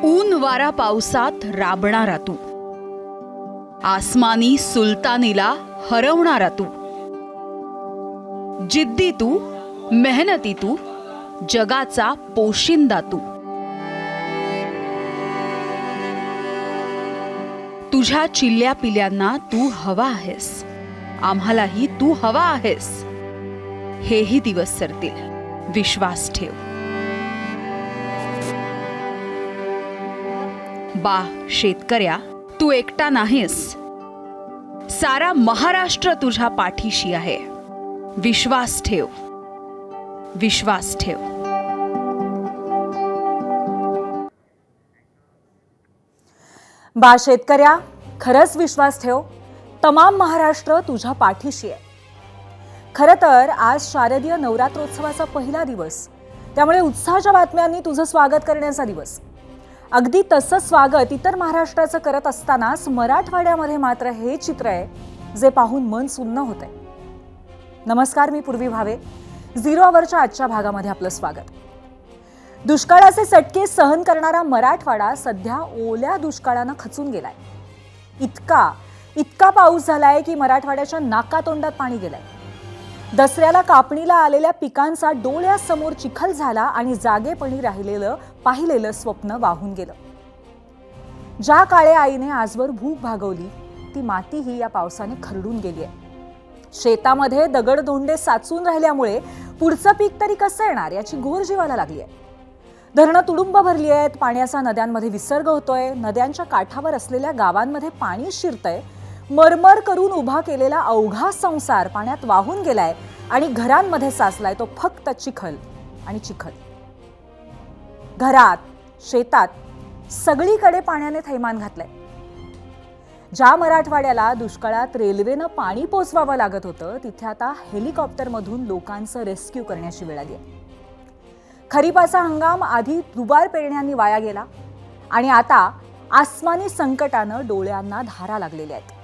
ऊन वारा पावसात राबणारा तू, आसमानी सुलतानीला हरवणारा तू, जिद्दी तू, मेहनती तू, जगाचा पोशिंदा तू. तुझ्या चिल्ल्या पिल्यांना तू हवा आहेस, आम्हालाही तू हवा आहेस. हेही दिवस सरतील, विश्वास ठेव. बा शेतकऱ्या, तू एकटा नाहीस, सारा महाराष्ट्र तुझ्या पाठीशी आहे. विश्वास ठेव, विश्वास ठेव. बा शेतकऱ्या, खरंच विश्वास ठेव, तमाम महाराष्ट्र तुझ्या पाठीशी आहे. खरं तर आज शारदीय नवरात्रोत्सवाचा पहिला दिवस, त्यामुळे उत्साहाच्या बातम्यांनी तुझं स्वागत करण्याचा दिवस. अगदी तसंच स्वागत इतर महाराष्ट्राचं करत असतानाच मराठवाड्यामध्ये मात्र हे चित्र आहे जे पाहून मन सुन्न होतंय. नमस्कार, मी पूर्वी भावे. 0 आवरच्या आजच्या भागामध्ये आपलं स्वागत. दुष्काळाचे चटके सहन करणारा मराठवाडा सध्या ओल्या दुष्काळानं खचून गेलाय. इतका पाऊस झालाय की मराठवाड्याच्या नाकातोंडात पाणी गेलंय. दसऱ्याला कापणीला आलेल्या पिकांचा डोळ्यासमोर चिखल झाला आणि जागेपणी पाहिलेलं स्वप्न वाहून गेलं. ज्या काळ्या आईने आजवर भूक भागवली ती मातीही या पावसाने खरडून गेली आहे. शेतामध्ये दगडधोंडे साचून राहिल्यामुळे पुढचं पीक तरी कसं येणार याची घोर जीवाला लागली आहे. धरणं तुडुंब भरली आहेत, पाण्याचा नद्यांमध्ये विसर्ग होतोय, नद्यांच्या काठावर असलेल्या गावांमध्ये पाणी शिरतंय. मरमर करून उभा केलेला अवघा संसार पाण्यात वाहून गेलाय आणि घरांमध्ये साचलाय तो फक्त चिखल आणि चिखल. घरात, शेतात सगळीकडे पाण्याने थैमान घातलंय. ज्या मराठवाड्याला दुष्काळात रेल्वेनं पाणी पोचवावं लागत होतं तिथे आता हेलिकॉप्टरमधून लोकांचं रेस्क्यू करण्याची वेळ आली आहे. खरीपाचा हंगाम आधी दुबार पेरण्यांनी वाया गेला आणि आता आसमानी संकटानं डोळ्यांना धारा लागलेल्या आहेत.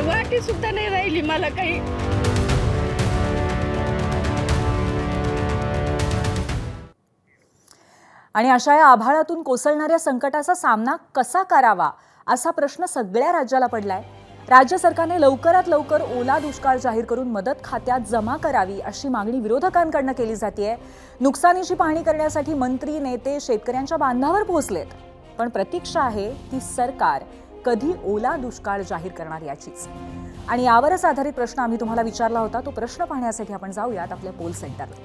वाटी सुद्धा नाही राहिली मला काही. आणि अशा या आभाळातून कोसळणाऱ्या संकटाचा सामना कसा करावा असा प्रश्न सगळ्या राज्याला पडलाय. राज्य सरकारने लवकरात लवकर ओला दुष्काळ जाहीर करून मदत खात्यात जमा करावी अशी मागणी विरोधकांकडून केली जाते. नुकसानीची पाहणी करण्यासाठी मंत्री, नेते शेतकऱ्यांच्या बांधावर पोहोचलेत. पण प्रतीक्षा आहे ती सरकार कधी ओला दुष्काळ जाहीर करणार याचीच. आणि यावरच आधारित प्रश्न आम्ही तुम्हाला विचारला होता. तो प्रश्न पाहण्यासाठी आपण जाऊयात आपल्या पोल सेंटरला.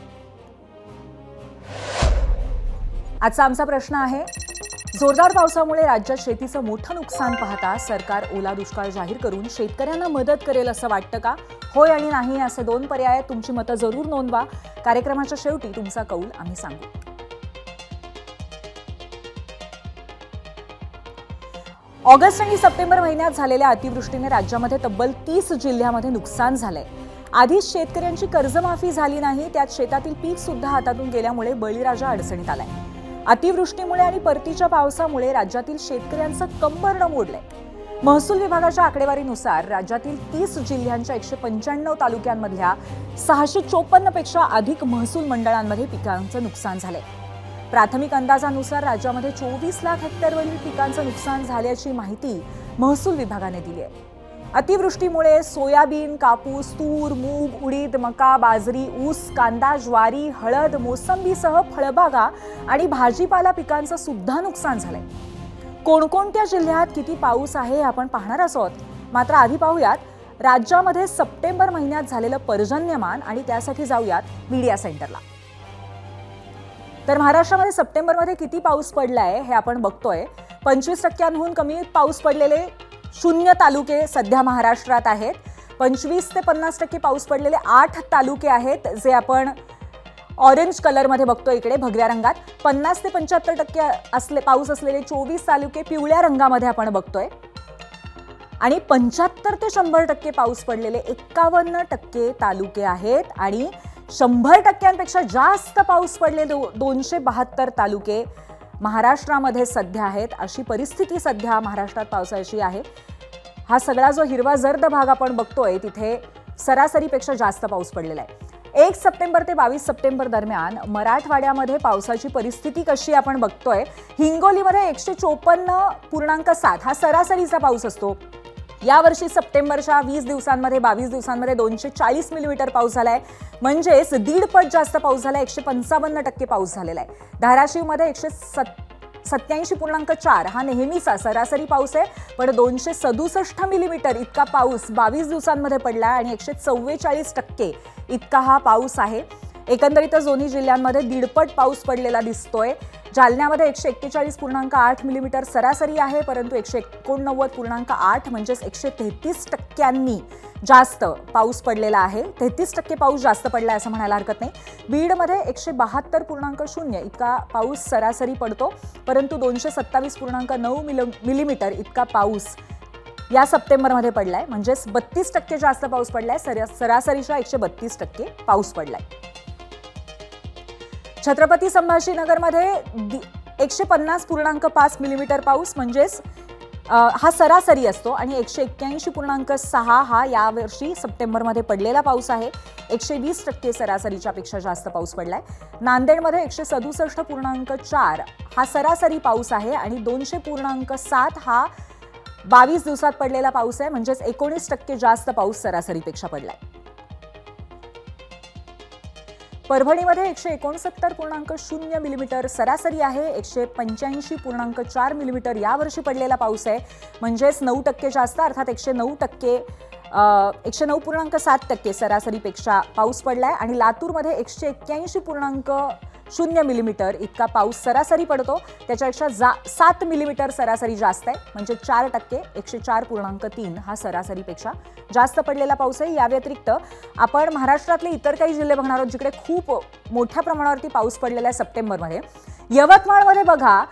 आजचा आमचा प्रश्न आहे, जोरदार पावसामुळे राज्यात शेतीचं मोठं नुकसान पाहता सरकार ओला दुष्काळ जाहीर करून शेतकऱ्यांना मदत करेल असं वाटतं का? होय आणि नाही असे 2 पर्याय आहेत. तुमची मतं जरूर नोंदवा. कार्यक्रमाच्या शेवटी तुमचा कौल आम्ही सांगू. ऑगस्ट आणि सप्टेंबर महिन्यात झालेल्या अतिवृष्टीने राज्यामध्ये तब्बल 30 जिल्ह्यामध्ये नुकसान झालंय. आधीच शेतकऱ्यांची कर्जमाफी झाली नाही, त्यात शेतातील पीक सुद्धा हातातून गेल्यामुळे बळीराजा अडचणीत आलाय. अतिवृष्टीमुळे आणि परतीच्या पावसामुळे राज्यातील शेतकऱ्यांचं कंबरडं मोडलंय. महसूल विभागाच्या आकडेवारीनुसार राज्यातील 30 जिल्ह्यांच्या 195 तालुक्यांमधल्या 654 पेक्षा अधिक महसूल मंडळांमध्ये पिकांचं नुकसान झालंय. प्राथमिक अंदाजानुसार राज्यामध्ये 24 लाख हेक्टरवरील पिकांचं नुकसान झाल्याची माहिती महसूल विभागाने दिली आहे. अतिवृष्टीमुळे सोयाबीन, कापूस, तूर, मूग, उडीद, मका, बाजरी, ऊस, कांदा, ज्वारी, हळद, मोसंबीसह फळबागा आणि भाजीपाला पिकांचं सुद्धा नुकसान झालंय. कोणकोणत्या जिल्ह्यात किती पाऊस आहे हे आपण पाहणार आहोत. मात्र आधी पाहूयात राज्यामध्ये सप्टेंबर महिन्यात झालेलं पर्जन्यमान आणि त्यासाठी जाऊयात मीडिया सेंटरला. तर महाराष्ट्रामध्ये सप्टेंबरमध्ये किती पाऊस पडलाय हे आपण बघतोय. 25% कमी पाऊस पडलेले 0 तालुके सध्या महाराष्ट्रात आहेत. 25 ते 50% पाऊस पडलेले 8 तालुके आहेत जे आपण ऑरेंज कलरमध्ये बघतोय इकडे भगव्या रंगात. 50 ते 75% पाऊस असलेले 24 तालुके पिवळ्या रंगामध्ये आपण बघतोय. आणि 75 ते 100% पाऊस पडलेले 51% तालुके आहेत. आणि 100%पेक्षा जास्त पाऊस पडले 272 तालुके महाराष्ट्रामध्ये सध्या आहेत, अशी परिस्थिती सध्या महाराष्ट्रात पावसाची आहे। हा सगळा जो हिरवा जर्द भाग आपण बघतोय तिथे सरासरीपेक्षा जास्त पाऊस पडलेला आहे। 1 सप्टेंबर ते 22 सप्टेंबर दरम्यान मराठवाड्यामध्ये पावसाची परिस्थिती कशी आपण बघतोय। हिंगोलीमध्ये 154.7 हा सरासरीचा पाऊस असतो। यावर्षी सप्टेंबरच्या 20 दिवसांमध्ये 22 दिवसांमध्ये 240 मिलीमीटर पाऊस झालाय, म्हणजेच 1.5 पट जास्त पाऊस झालाय। 155% पाऊस झालेला आहे। धाराशिवमध्ये 187.4 हा नेहमीचा सरासरी पाऊस आहे, पण 267 मिलीमीटर इतका पाऊस 22 दिवसांमध्ये पडला आणि 144% इतका हा पाऊस आहे। एकंदरीतच दोन्ही जिल्ह्यांमध्ये 1.5 पट पाऊस पडलेला दिसतोय। जालन्यामध्ये 141.8 मिलीमीटर सरासरी आहे, परंतु 189.8 म्हणजेच 133% जास्त पाऊस पडलेला आहे। 33% पाऊस जास्त पडला असं म्हणायला हरकत नाही। बीडमध्ये 172.0 इतका पाऊस सरासरी पडतो, परंतु 227.9 मिलीमीटर इतका पाऊस या सप्टेंबरमध्ये पडलाय, म्हणजेच 32% जास्त पाऊस पडलाय। सरासरीच्या 132% पाऊस पडलाय। छत्रपती संभाजीनगरमध्ये 150.5 मिलीमीटर पाऊस, म्हणजेच हा सरासरी असतो आणि 181.6 हा यावर्षी सप्टेंबरमध्ये पडलेला पाऊस आहे। 120% सरासरीच्या पेक्षा जास्त पाऊस पडलाय। नांदेडमध्ये 167.4 हा सरासरी पाऊस आहे आणि 200.7 हा 22 दिवसात पडलेला पाऊस आहे, म्हणजेच 19% जास्त पाऊस सरासरीपेक्षा पडलाय। परभणीमध्ये 169.0 मिलीमीटर सरासरी आहे। 185.4 मिलीमीटर यावर्षी पडलेला पाऊस आहे, म्हणजेच 9% जास्त, अर्थात 109.7% सरासरीपेक्षा पाऊस पडलाय। आणि लातूरमध्ये 181.0 मिलीमीटर इतका पाऊस सरासरी पडतो, त्याच्यापेक्षा 7 मिलीमीटर सरासरी जास्त आहे, म्हणजे 4%, 104.3 हा सरासरीपेक्षा जास्त पडलेला पाऊस आहे। या व्यतिरिक्त आपण महाराष्ट्रातले इतर काही जिल्हे बघणार आहोत जिकडे खूप मोठ्या प्रमाणावरती पाऊस पडलेला आहे सप्टेंबरमध्ये। यवतमाळमध्ये बघा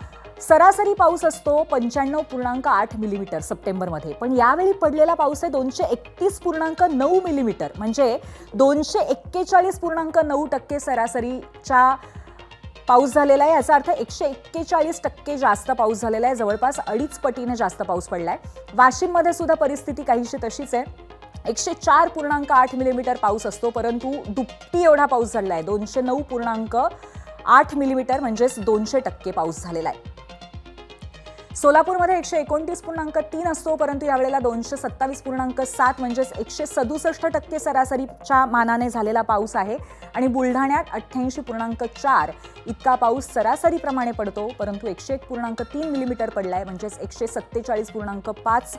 सरासरी पाऊस असतो 95.8 मिलीमीटर सप्टेंबरमध्ये, पण यावेळी पडलेला पाऊस आहे 231.9 मिलीमीटर, म्हणजे 241.9% सरासरीच्या पाऊस झालेला आहे। याचा अर्थ 141% जास्त पाऊस झालेला आहे, जवळपास 2.5 पटीने जास्त पाऊस पडलाय। वाशिममध्ये सुद्धा परिस्थिती काहीशी तशीच आहे। 104.8 मिलीमीटर पाऊस असतो, परंतु दुपटी एवढा पाऊस झालेला आहे, 209.8 मिलीमीटर, म्हणजेच 200% पाऊस झालेला आहे। सोलापूरमध्ये 129.3 असतो, परंतु यावेळेला 227.7 म्हणजेच 167% सरासरीच्या मानाने झालेला पाऊस आहे। आणि बुलढाण्यात 88.4 इतका पाऊस सरासरीप्रमाणे पडतो, परंतु 101.3 मिलीमीटर पडलाय, म्हणजेच 147.5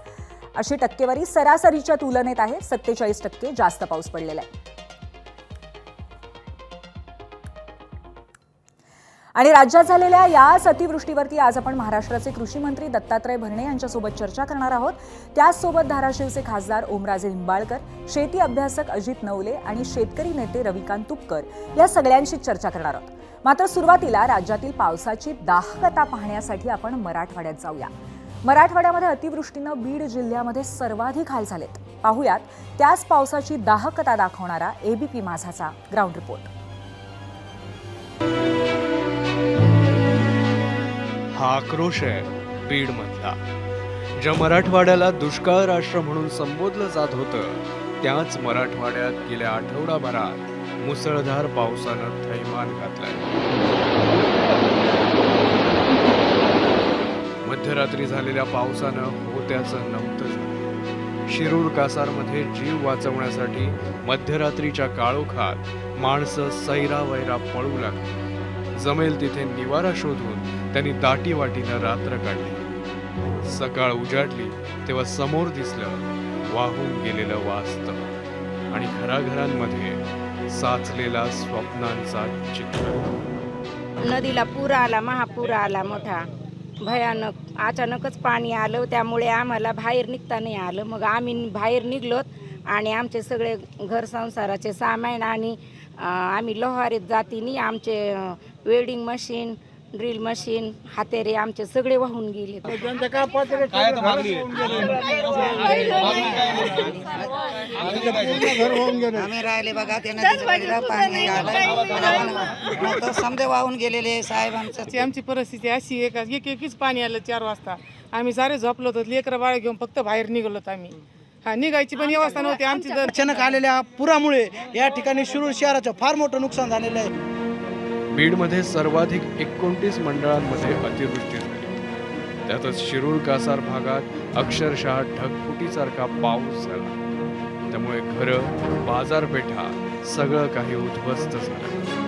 अशी टक्केवारी सरासरीच्या तुलनेत आहे। 47% जास्त पाऊस पडलेला आहे। आणि राज्यात झालेल्या याच अतिवृष्टीवरती आज आपण महाराष्ट्राचे कृषी मंत्री दत्तात्रय भरणे यांच्यासोबत चर्चा करणार आहोत। त्याचसोबत धाराशिवचे खासदार ओमराजे निंबाळकर, शेती अभ्यासक अजित नवले आणि शेतकरी नेते रविकांत तुपकर या सगळ्यांशी चर्चा करणार आहोत। मात्र सुरुवातीला राज्यातील पावसाची दाहकता पाहण्यासाठी आपण मराठवाड्यात जाऊया। मराठवाड्यामध्ये अतिवृष्टीनं बीड जिल्ह्यामध्ये सर्वाधिक हाल झालेत। पाहूयात त्याच पावसाची दाहकता दाखवणारा एबीपी माझाचा ग्राउंड रिपोर्ट। हा आक्रोश आहे बीडमधला। ज्या मराठवाड्याला दुष्काळ राष्ट्र म्हणून संबोधलं जात होतं, त्याच मराठवाड्यात गेल्या आठवडाभरात मुसळधार पावसानं थैमान घातलंय। मध्यरात्री झालेल्या पावसानं होत्याचं नव्हतं झालं। शिरूर कासारमध्ये जीव वाचवण्यासाठी मध्यरात्रीच्या काळोखात माणसं सैरावैरा पळू लागली। जमेल तिथे निवारा शोधून त्यांनी दाटीवाटीनं रात्र काढली। सकाळ उजाडली तेव्हा समोर दिसलं वाहून गेलेलं वास्तव आणि घराघरांमध्ये साचलेला स्वप्नांचा चित्र। नदीला पूर आला, महापूर आला मोठा भयानक। अचानकच पाणी आलं, त्यामुळे आम्हाला बाहेर निघता नाही आलं। मग आम्ही बाहेर निघलोत आणि आमचे सगळे घर संसाराचे सामान आणि आम्ही लोहारीत जातीनी आमचे वेल्डिंग मशीन, ड्रिल मशीन हातेरे आमचे सगळे वाहून गेले. आम्ही राहिले बघा ते नदीच्या पाणी आलं समजे वाहून गेलेले साहेब आमचं. आमची परिस्थिती अशी आहे का एकच पाणी आलं 4 वाजता. आम्ही सारे झोपलो होतो, लेकरं बाळ घेऊन फक्त बाहेर निघालो आम्ही. हा, निघायची पण व्यवस्था नव्हती आमची. अचानक आलेल्या पुरामुळे या ठिकाणी शिरूर शहराचं फार मोठं नुकसान झालेलं आहे. बीडमध्ये सर्वाधिक 29 मंडळांमध्ये अतिवृष्टी झाली. त्यातच शिरूर कासार भागात अक्षरशः ढगफुटीसारखा पाऊस झाला. त्यामुळे घरं, बाजारपेठा सगळं काही उद्ध्वस्त झालं.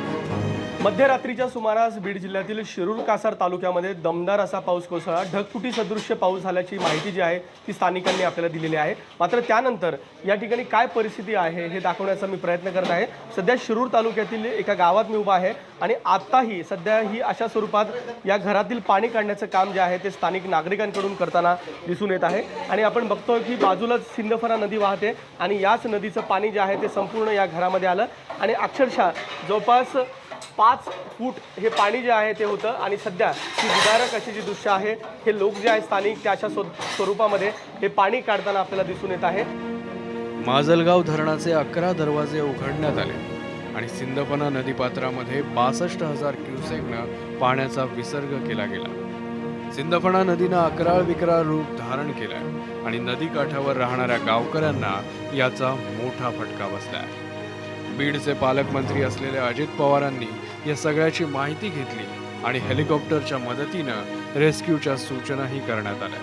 मध्यरात्रीच्या सुमारास बीड जिल्ह्यातील शिरूर कासार तालुक्यामध्ये दमदार असा पाऊस कोसळला. ढगफुटी सदृश्य पाऊस झाल्याची माहिती जी आहे ती स्थानिकांनी आपल्याला दिलेली आहे. मात्र त्यानंतर या ठिकाणी काय परिस्थिती आहे हे दाखवण्याचा मी प्रयत्न करत आहे. सध्या शिरूर तालुक्यातील एका गावात मी उभा आहे आणि आत्ताही सध्या ही अशा स्वरूपात या घरातील पाणी काढण्याचं काम जे आहे ते स्थानिक नागरिकांकडून करताना दिसून येत आहे. आणि आपण बघतोय की बाजूलाच सिंदफणा नदी वाहते आणि याच नदीचं पाणी जे आहे ते संपूर्ण या घरामध्ये आलं आणि अक्षरशः जवळपास 5 फूट हे पाणी जे आहे ते होतं. आणि सध्या ही विदारक अशी जी दृश्य आहे हे लोक जे आहेत स्थानिक त्या अशा स्वरूपामध्ये हे पाणी काढताना आपल्याला दिसून येत आहे. माजलगाव धरणाचे 11 दरवाजे उघडण्यात आले आणि सिंदफणा नदीपात्रामध्ये 62,000 क्युसेकनं पाण्याचा विसर्ग केला गेला. सिंदफणा नदीनं अकराळ विकराळ रूप धारण केलंय आणि नदीकाठावर राहणाऱ्या गावकऱ्यांना याचा मोठा फटका बसलाय. बीडचे पालकमंत्री असलेल्या अजित पवारांनी या सगळ्याची माहिती घेतली आणि हेलिकॉप्टरच्या मदतीनं रेस्क्यूच्या सूचनाही करण्यात आल्या.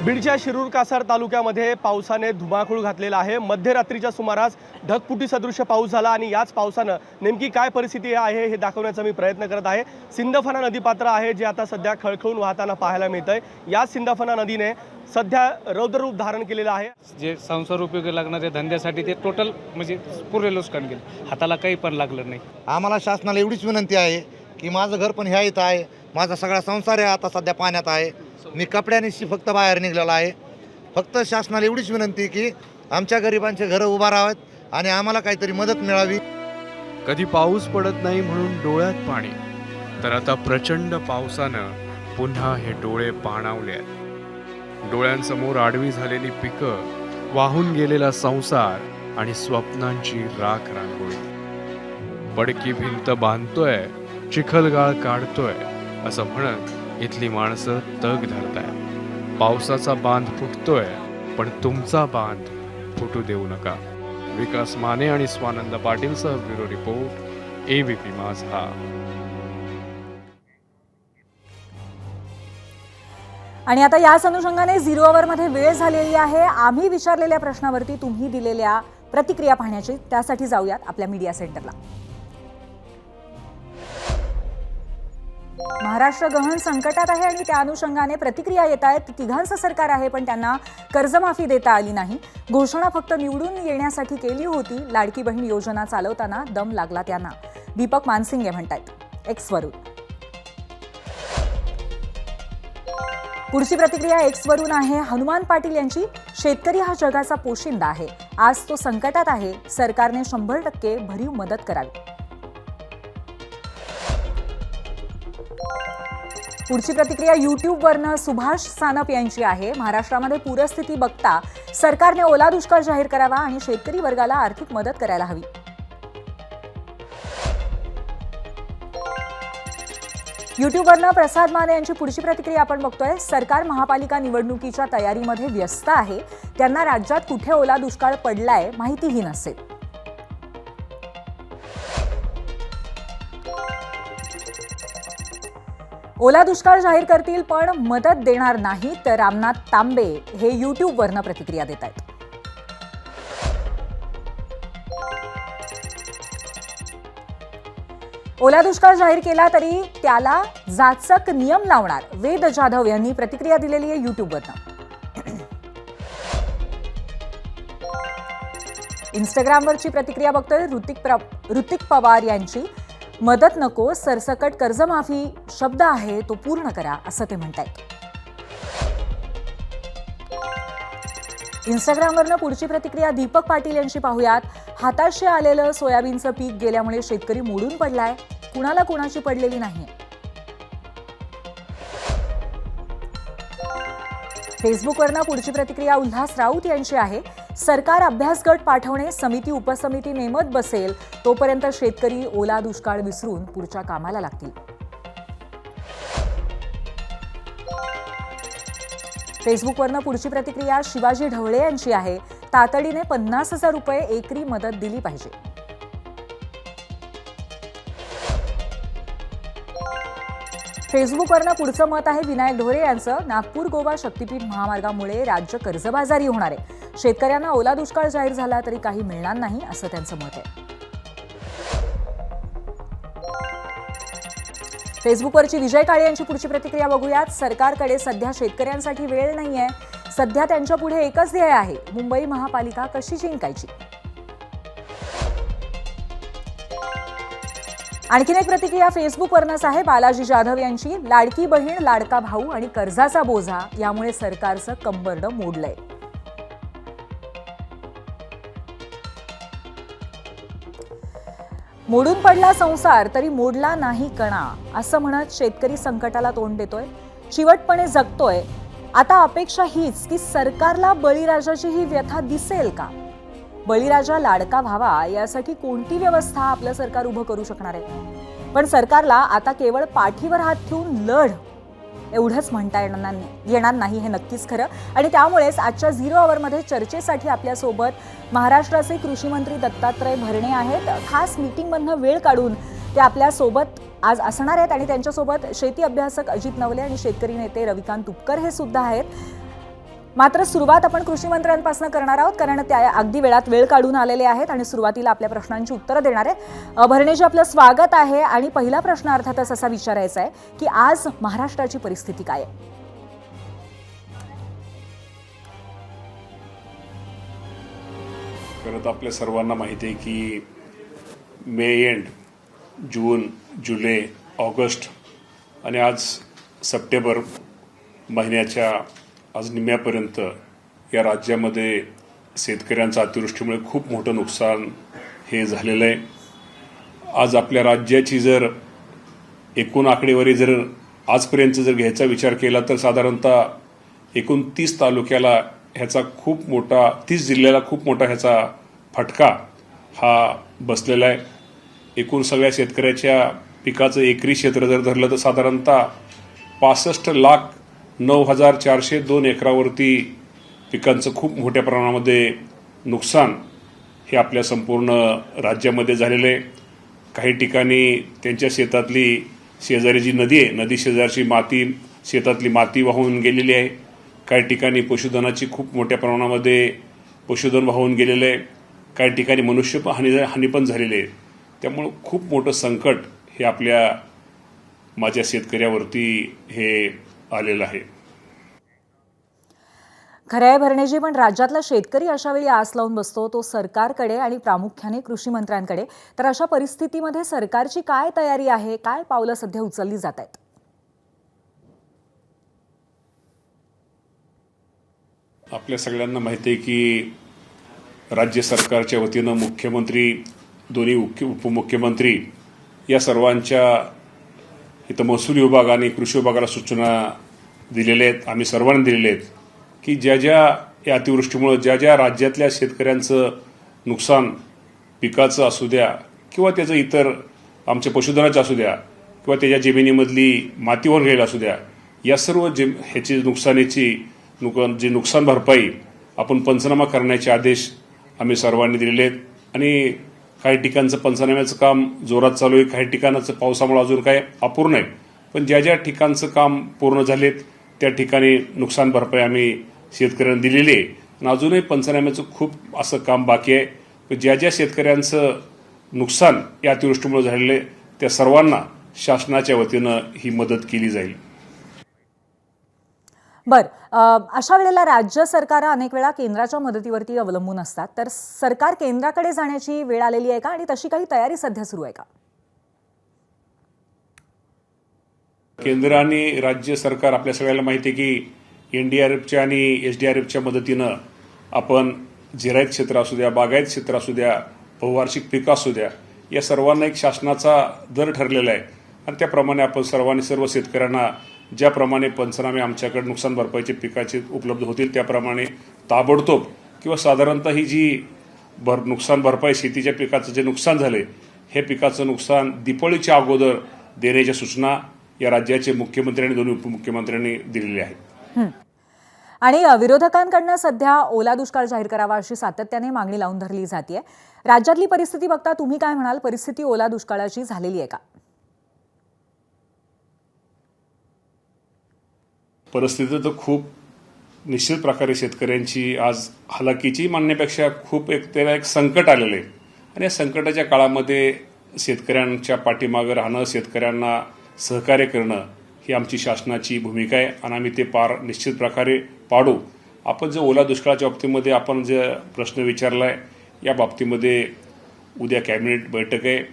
बीडच्या शिरूर कासार तालुक्यामध्ये पावसाने धुमाकूळ घातलेला आहे. मध्यरात्रीच्या सुमारास ढगफुटी सदृश्य पाऊस झाला आणि याच पावसानं नेमकी काय परिस्थिती आहे हे दाखवण्याचा मी प्रयत्न करत आहे. सिंदफणा नदीपात्र आहे जे आता सध्या खळखळून वाहताना पाहायला मिळतंय. या सिंदफणा नदीने सध्या रौद्ररूप धारण केलेलं आहे. जे संसार उपयोगी लागणाऱ्या धंद्यासाठी ते टोटल म्हणजे पुरे नुकसान गेलं. हाताला काही पण लागलं नाही. आम्हाला शासनाला एवढीच विनंती आहे की माझं घर पण ह्या इथं आहे, माझा सगळा संसार आहे आता सध्या पाण्यात आहे. मी कपड्यानिशी फक्त बाहेर निघलेला आहे. फक्त शासनाला एवढीच विनंती की आमच्या गरिबांचे घरं उभा राहावेत आणि आम्हाला काहीतरी मदत मिळावी. कधी पाऊस पडत नाही म्हणून डोळ्यात पाणी, तर आता प्रचंड पावसानं पुन्हा हे डोळे पाणावले आहेत. डोळ्यांसमोर आडवी झालेली पिकं, वाहून गेलेला संसार आणि स्वप्नांची राख रांगोळी. पडकी भिंत बांधतोय, चिखलगाळ काढतोय असं म्हणत इथली माणसं तग धरताय. पावसाचा बांध फुटतोय पण तुमचा बांध फुटू देऊ नका. विकास माने आणि स्वानंद पाटीलसह ब्युरो रिपोर्ट, एबीपी माझा. आणि आता याच अनुषंगाने 0 अवरमध्ये वेळ झालेली आहे. आम्ही विचारलेल्या प्रश्नावरती तुम्ही दिलेल्या प्रतिक्रिया पाहण्याची. त्यासाठी जाऊयात आपल्या मीडिया सेंटरला. महाराष्ट्र गहन संकटात आहे आणि त्या अनुषंगाने प्रतिक्रिया येत आहेत. तिघांचं सरकार आहे पण त्यांना कर्जमाफी देता आली नाही. घोषणा फक्त निवडून येण्यासाठी केली होती. लाडकी बहीण योजना चालवताना दम लागला त्यांना, दीपक मानसिंगे म्हणतायत एक्सवरून. पुढची प्रतिक्रिया एक्सवरून आहे हनुमान पाटील यांची. शेतकरी हा जगाचा पोशिंदा आहे. आज तो संकटात आहे. सरकारने 100% भरीव मदत करावी. पुढची प्रतिक्रिया यूट्यूबवरनं सुभाष सानप यांची आहे. महाराष्ट्रामध्ये पूरस्थिती बघता सरकारने ओला दुष्काळ जाहीर करावा आणि शेतकरी वर्गाला आर्थिक मदत करायला हवी. यूट्यूबवरनं प्रसाद माने यांची पुढची प्रतिक्रिया आपण बघतोय. सरकार महापालिका निवडणुकीच्या तयारीमध्ये व्यस्त आहे. त्यांना राज्यात कुठे ओला दुष्काळ पडलाय माहितीही नसेल. ओला दुष्काळ जाहीर करतील पण मदत देणार नाही तर रामनाथ तांबे हे यूट्यूबवरनं प्रतिक्रिया देत आहेत. ओला दुष्काळ जाहीर केला तरी त्याला जाचक नियम लावणार, वेद जाधव यांनी प्रतिक्रिया दिलेली आहे यूट्यूबवरनं. इंस्टाग्रामवरची प्रतिक्रिया बघतोय ऋतिक पवार यांची. मदत नको, सरसकट कर्जमाफी शब्द आहे तो पूर्ण करा असं ते म्हणतायत. इंस्टाग्रामवरनं पुढची प्रतिक्रिया दीपक पाटील यांची पाहूयात. हाताशी आलेलं सोयाबीनचं पीक गेल्यामुळे शेतकरी मोडून पडलाय. कुणाला कुणाची पडलेली नाहीये. फेसबुकवरनं पुढची प्रतिक्रिया उल्हास राऊत यांची आहे. सरकार अभ्यास गट पाठवणे, समिती उपसमिती नेमत बसेल, तोपर्यंत शेतकरी ओला दुष्काळ विसरून पुढच्या कामाला लागतील. फेसबुकवरनं पुढची प्रतिक्रिया शिवाजी ढवळे यांची आहे. तातडीने 50,000 रुपये एकरी मदत दिली पाहिजे. फेसबुकवरनं पुढचं मत आहे विनायक ढोरे यांचं. नागपूर गोवा शक्तीपीठ महामार्गामुळे राज्य कर्जबाजारी होणार आहे. शेतकऱ्यांना ओला दुष्काळ जाहीर झाला तरी काही मिळणार नाही असं त्यांचं मत आहे. फेसबुकवरची विजय काळे यांची पुढची प्रतिक्रिया बघूयात. सरकारकडे सध्या शेतकऱ्यांसाठी वेळ नाहीये. सध्या त्यांच्या पुढे एकच ध्येय आहे, मुंबई महापालिका कशी जिंकायची. आणखीन एक प्रतिक्रिया फेसबुकवरनंच आहे बालाजी जाधव यांची. लाडकी बहीण, लाडका भाऊ आणि कर्जाचा बोजा यामुळे सरकारचं कंबरडं मोडलंय. मोडून पडला संसार तरी मोडला नाही कणा, असं म्हणत शेतकरी संकटाला तोंड देतोय, चिवटपणे जगतोय. आता अपेक्षा हीच की सरकारला बळीराजाची ही व्यथा दिसेल का. बळीराजा लाडका व्हावा यासाठी कोणती व्यवस्था आपलं सरकार उभं करू शकणार आहे. पण सरकारला आता केवळ पाठीवर हात ठेवून लढ एवढंच म्हणता येणार नाही, हे नक्कीच खरं. आणि त्यामुळेच आजच्या 0 आवरमध्ये चर्चेसाठी आपल्यासोबत महाराष्ट्राचे कृषी मंत्री दत्तात्रय भरणे आहेत. खास मीटिंगमधनं वेळ काढून ते आपल्यासोबत आज असणार आहेत. आणि त्यांच्यासोबत शेती अभ्यासक अजित नवले आणि शेतकरी नेते रविकांत तुपकर हे सुद्धा आहेत. मात्र सुरुवात आपण कृषी मंत्र्यांपासून करणार आहोत, कारण त्या अगदी वेळात वेळ काढून आलेले आहेत आणि सुरुवातीला आपल्या प्रश्नांची उत्तरं देणार आहे. भरणेजी, आपलं स्वागत आहे. आणि पहिला प्रश्न अर्थातच असा विचारायचा आहे की आज महाराष्ट्राची परिस्थिती काय आहे. खरं तर आपल्या सर्वांना माहिती आहे की मे एंड, जून, जुलै, ऑगस्ट आणि आज सप्टेंबर महिन्याच्या आज निम्म्यापर्यंत या राज्यामध्ये शेतकऱ्यांचं अतिवृष्टीमुळे खूप मोठं नुकसान हे झालेलं आहे. आज आपल्या राज्याची जर एकूण आकडेवारी जर आजपर्यंत जर घ्यायचा विचार केला तर साधारणतः एकूण 30 तालुक्याला ह्याचा खूप मोठा, 30 जिल्ह्याला खूप मोठा ह्याचा फटका हा बसलेला आहे. एकूण सगळ्या शेतकऱ्याच्या पिकाचं एकरी क्षेत्र जर धरलं तर साधारणतः 65,09,402 एकरावरती पिकांचं खूप मोठ्या प्रमाणामध्ये नुकसान हे आपल्या संपूर्ण राज्यामध्ये झालेलं आहे. काही ठिकाणी त्यांच्या शेतातली शेजारी जी नदी आहे, नदी शेजारची माती, शेतातली माती वाहून गेलेली आहे. काही ठिकाणी पशुधनाची खूप मोठ्या प्रमाणामध्ये पशुधन वाहून गेलेलं आहे. काही ठिकाणी मनुष्य हानी पण झालेली आहे. त्यामुळं खूप मोठं संकट हे आपल्या माझ्या शेतकऱ्यावरती हे आलेलं आहे. खरं आहे भरणेजी, पण राज्यातला शेतकरी अशा वेळी आस लावून बसतो तो सरकारकडे आणि प्रामुख्याने कृषी मंत्र्यांकडे. तर अशा परिस्थितीमध्ये सरकारची काय तयारी आहे, काय पावलं सध्या उचलली जात आहेत. आपल्या सगळ्यांना माहिती आहे की राज्य सरकारच्या वतीनं मुख्यमंत्री, दोन्ही उपमुख्यमंत्री या सर्वांच्या इथं महसूल विभाग आणि कृषी विभागाला सूचना दिलेल्या आहेत. आम्ही सर्वांनी दिलेले आहेत की ज्या ज्या या अतिवृष्टीमुळं ज्या ज्या राज्यातल्या शेतकऱ्यांचं नुकसान पिकाचं असू द्या किंवा त्याचं इतर आमच्या पशुधनाचं असू द्या किंवा त्याच्या जमिनीमधली माती वाहून गेलेली असू द्या, या सर्व ह्याची नुकसानीची जी नुकसान भरपाई आपण पंचनामा करण्याचे आदेश आम्ही सर्वांनी दिलेले आहेत. आणि काही ठिकाणचं पंचनाम्याचं काम जोरात चालू आहे, काही ठिकाणाचं पावसामुळे अजून काय अपूर्ण आहे. पण ज्या ज्या ठिकाणचं काम पूर्ण झालेत त्या ठिकाणी नुकसान भरपाई आम्ही शेतकऱ्यांना दिलेली आहे. आणि अजूनही पंचनाम्याचं खूप असं काम बाकी आहे. ज्या ज्या शेतकऱ्यांचं नुकसान या अतिवृष्टीमुळे झालेलं आहे त्या सर्वांना शासनाच्या वतीनं ही मदत केली जाईल. अशा वेळेला राज्य सरकार अनेक वेळा केंद्राच्या मदतीवरती अवलंबून असतात. तर सरकार केंद्राकडे जाण्याची वेळ आलेली आहे का आणि तशी काही तयारी सध्या सुरू आहे का. केंद्र आणि राज्य सरकार आपल्या सगळ्याला माहिती आहे की NDRFच्या आणि SDRFच्या मदतीनं आपण जिरायत क्षेत्र असू द्या, बागायत क्षेत्र असू द्या, बहुवार्षिक पिकं असू द्या, या सर्वांना एक शासनाचा दर ठरलेला आहे. आणि त्याप्रमाणे आपण सर्व शेतकऱ्यांना ज्याप्रमाणे पंचनामे आमच्याकडे नुकसान भरपाईचे पिकाचे उपलब्ध होतील त्याप्रमाणे ताबडतोब किंवा साधारणतः ही जी नुकसान भरपाई शेतीच्या पिकाचं जे नुकसान झाले हे पिकाचं नुकसान दिपाळीच्या अगोदर देण्याच्या सूचना या राज्याचे मुख्यमंत्री आणि दोन्ही उपमुख्यमंत्र्यांनी दिलेल्या आहेत. आणि विरोधकांकडनं सध्या ओला दुष्काळ जाहीर करावा अशी सातत्याने मागणी लावून धरली जाते. राज्यातली परिस्थिती बघता तुम्ही काय म्हणाल? परिस्थिती ओला दुष्काळाची झालेली आहे का? परिस्थिती तर खूप निश्चित प्रकारे शेतकऱ्यांची आज हलाखीची म्हणण्यापेक्षा खूप त्याला एक संकट आलेलं आहे आणि या संकटाच्या काळामध्ये शेतकऱ्यांच्या पाठीमागं राहणं, शेतकऱ्यांना सहकार्य करणं ही आमची शासनाची भूमिका आहे आणि आम्ही ते निश्चित प्रकारे पाडू. आपण जो ओला दुष्काळाच्या बाबतीमध्ये आपण जे प्रश्न विचारला आहे या बाबतीमध्ये उद्या कॅबिनेट बैठक आहे.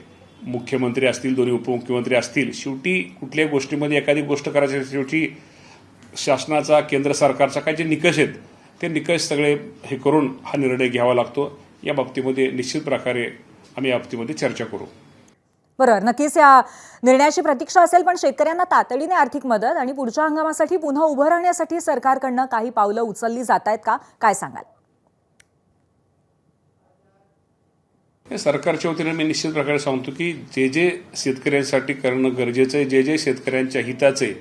मुख्यमंत्री असतील, दोन्ही उपमुख्यमंत्री असतील. शेवटी कुठल्याही गोष्टीमध्ये एखादी गोष्ट करायची शेवटी शासनाचा, केंद्र सरकारचा काही जे निकष आहेत ते निकष सगळे हे करून हा निर्णय घ्यावा लागतो. या बाबतीमध्ये निश्चित प्रकारे आम्ही या बाबतीमध्ये चर्चा करू. बरोबर, नक्कीच या निर्णयाची प्रतीक्षा असेल, पण शेतकऱ्यांना तातडीने आर्थिक मदत आणि पुढच्या हंगामासाठी पुन्हा उभं राहण्यासाठी सरकारकडनं काही पावलं उचलली जात आहेत का? काय सांगाल? सरकारच्या वतीने मी निश्चित प्रकारे सांगतो की जे शेतकऱ्यांसाठी करणं गरजेचं आहे, जे शेतकऱ्यांच्या हिताचं आहे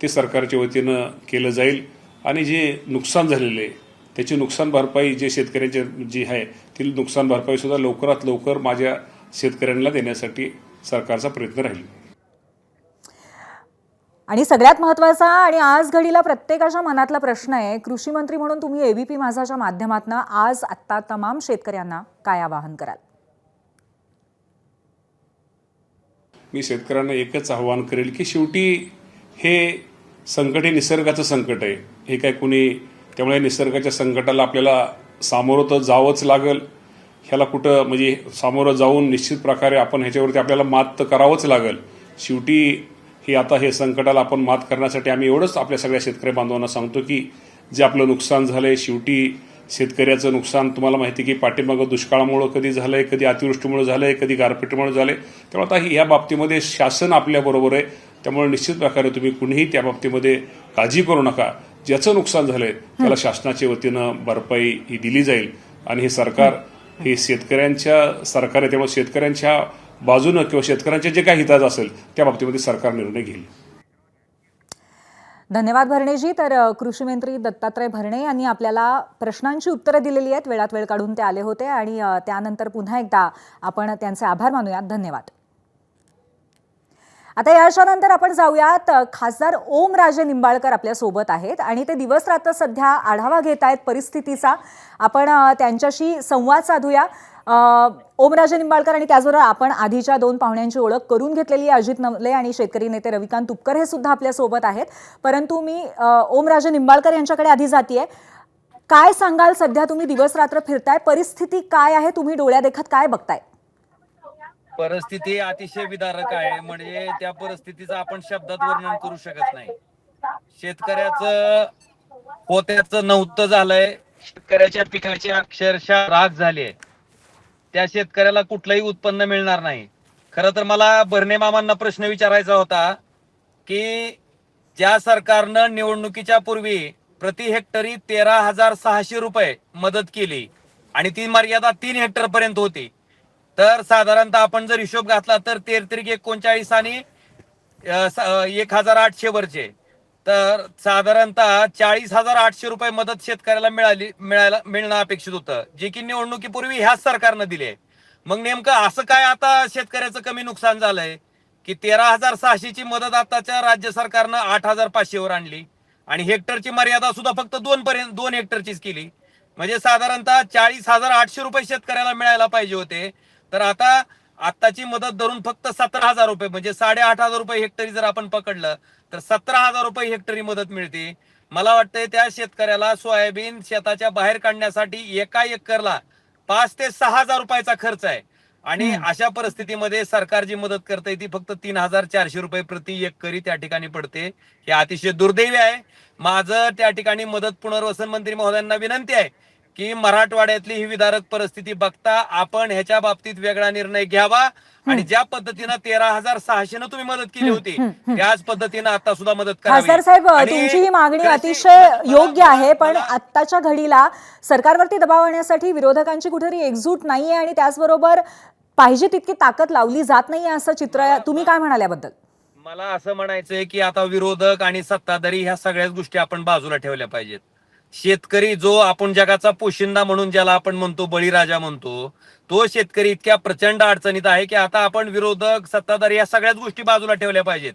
ते सरकारच्या वतीनं केलं जाईल आणि जे नुकसान झालेलं आहे त्याची नुकसान भरपाई जे शेतकऱ्यांचे जी आहे ती नुकसान भरपाई सुद्धा लवकरात लवकर माझ्या शेतकऱ्यांना देण्यासाठी सरकारचा प्रयत्न राहील. आणि सगळ्यात महत्त्वाचा आणि आज घडीला प्रत्येकाच्या मनातला प्रश्न आहे, कृषी मंत्री म्हणून तुम्ही एबीपी माझाच्या माध्यमातून आज आत्ता तमाम शेतकऱ्यांना काय आवाहन कराल? मी शेतकऱ्यांना एकच आवाहन करेल की शेवटी हे संकट हे निसर्गाचं संकट आहे. हे काय कुणी त्यामुळे निसर्गाच्या संकटाला आपल्याला सामोरं तर जावंच लागेल. ह्याला कुठं म्हणजे सामोरं जाऊन निश्चित प्रकारे आपण ह्याच्यावरती आपल्याला मात तर करावंच लागेल. शेवटी हे संकटाला आपण मात करण्यासाठी आम्ही एवढंच आपल्या सगळ्या शेतकरी बांधवांना सांगतो की जे आपलं नुकसान झालंय, शेवटी शेतकऱ्याचं नुकसान तुम्हाला माहिती की पाठीमागं दुष्काळामुळं कधी झालंय, कधी अतिवृष्टीमुळे झालंय, कधी गारपीटीमुळे झालंय. त्यामुळे आता या बाबतीमध्ये शासन आपल्याबरोबर आहे. त्यामुळे निश्चित प्रकारे तुम्ही कुणीही त्या बाबतीमध्ये काळजी करू नका. ज्याचं नुकसान झालंय त्याला शासनाच्या वतीनं भरपाई ही दिली जाईल आणि हे सरकार हे शेतकऱ्यांच्या सरकार आहे. त्यामुळे शेतकऱ्यांच्या बाजूनं किंवा शेतकऱ्यांच्या जे काही हिताचं असेल त्या बाबतीमध्ये सरकार निर्णय घेईल. धन्यवाद भरणेजी. तर कृषी मंत्री दत्तात्रय भरणे यांनी आपल्याला प्रश्नांची उत्तरं दिलेली आहेत. वेळात वेळ काढून ते आले होते आणि त्यानंतर पुन्हा एकदा आपण त्यांचे आभार मानूयात. धन्यवाद. आता याच्यानंतर आपण जाऊयात. खासदार ओमराजे निंबाळकर आपल्या सोबत आहेत आणि ते दिवस रात्र सध्या आढावा घेत आहेत परिस्थितीचा. आपण त्यांच्याशी संवाद साधूया. ओमराजे निंबाळकर आणि त्याचबरोबर आपण आधीच्या दोन पाहुण्यांची ओळख करून घेतलेली आहे. अजित नवले आणि शेतकरी नेते रविकांत तुपकर हे सुद्धा आपल्या सोबत आहेत. परंतु मी ओमराजे निंबाळकर यांच्याकडे आधी जातीये. काय सांगाल? सध्या तुम्ही दिवस रात्र फिरताय, परिस्थिती काय आहे? तुम्ही डोळ्यादेखत काय बघताय? परिस्थिती अतिशय विदारक आहे. म्हणजे त्या परिस्थितीचं आपण शब्दात वर्णन करू शकत नाही. शेतकऱ्याचं पोत्याचं नव्हतं झालंय. शेतकऱ्याच्या पिकाची अक्षरशः राख झाली. त्या शेतकऱ्याला कुठलंही उत्पन्न मिळणार नाही. खरं तर मला भरणे मामांना प्रश्न विचारायचा होता की ज्या सरकारनं निवडणुकीच्या पूर्वी प्रति हेक्टरी 13,600 रुपये मदत केली आणि ती मर्यादा 3 हेक्टर पर्यंत होती, तर साधारणतः आपण जर हिशोब घातला तर 13-39 आणि 1,800 वरचे, तर साधारणतः 40,800 रुपये मदत शेतकऱ्याला मिळणं अपेक्षित होतं, जे की निवडणुकीपूर्वी ह्याच सरकारनं दिले. मग नेमकं असं काय आता शेतकऱ्याचं कमी नुकसान झालंय की 13,600 ची मदत आताच्या राज्य सरकारनं 8,500 वर आणली आणि हेक्टरची मर्यादा सुद्धा फक्त 2 हेक्टरचीच केली. म्हणजे साधारणतः 40,800 रुपये शेतकऱ्याला मिळायला पाहिजे होते, तर आताची मदत धरून फक्त 17,000 रुपये म्हणजे 8,500 रुपये हेक्टरी जर आपण पकडलं तर 17,000 रुपये हेक्टरी मदत मिळते. मला वाटतंय त्या शेतकऱ्याला सोयाबीन शेताच्या बाहेर काढण्यासाठी एका एकरला 5,000 ते 6,000 रुपयाचा खर्च आहे आणि अशा परिस्थितीमध्ये सरकार जी मदत करते ती फक्त 3,400 रुपये प्रति एकरी त्या ठिकाणी पडते. हे अतिशय दुर्दैवी आहे. माझं त्या ठिकाणी मदत पुनर्वसन मंत्री महोदयांना विनंती आहे की मराठवाड्यातली ही विदारक परिस्थिती बघता आपण ह्याच्या बाबतीत वेगळा निर्णय घ्यावा आणि ज्या पद्धतीनं 13,600 तुम्ही मदत केली होती त्याच पद्धतीनं आता सुद्धा मदत करावी. खासदार साहेब, आणि तुमची ही मागणी कृषी- अतिशय मला- योग्य आहे, पण मला- आत्ताच्या घडीला सरकारवरती दबाव आणण्यासाठी विरोधकांची कुठेतरी एकजूट नाहीये आणि त्याचबरोबर पाहिजे तितकी ताकद लावली जात नाहीये असं चित्र आहे. तुम्ही काय म्हणाल याबद्दल? मला असं म्हणायचंय की आता विरोधक आणि सत्ताधारी ह्या सगळ्याच गोष्टी आपण बाजूला ठेवल्या पाहिजेत. शेतकरी जो आपण जगाचा पोशिंदा म्हणून ज्याला आपण म्हणतो, बळीराजा म्हणतो, तो शेतकरी इतक्या प्रचंड अडचणीत आहे की आता आपण विरोधक सत्ताधारी या सगळ्याच गोष्टी बाजूला ठेवल्या पाहिजेत.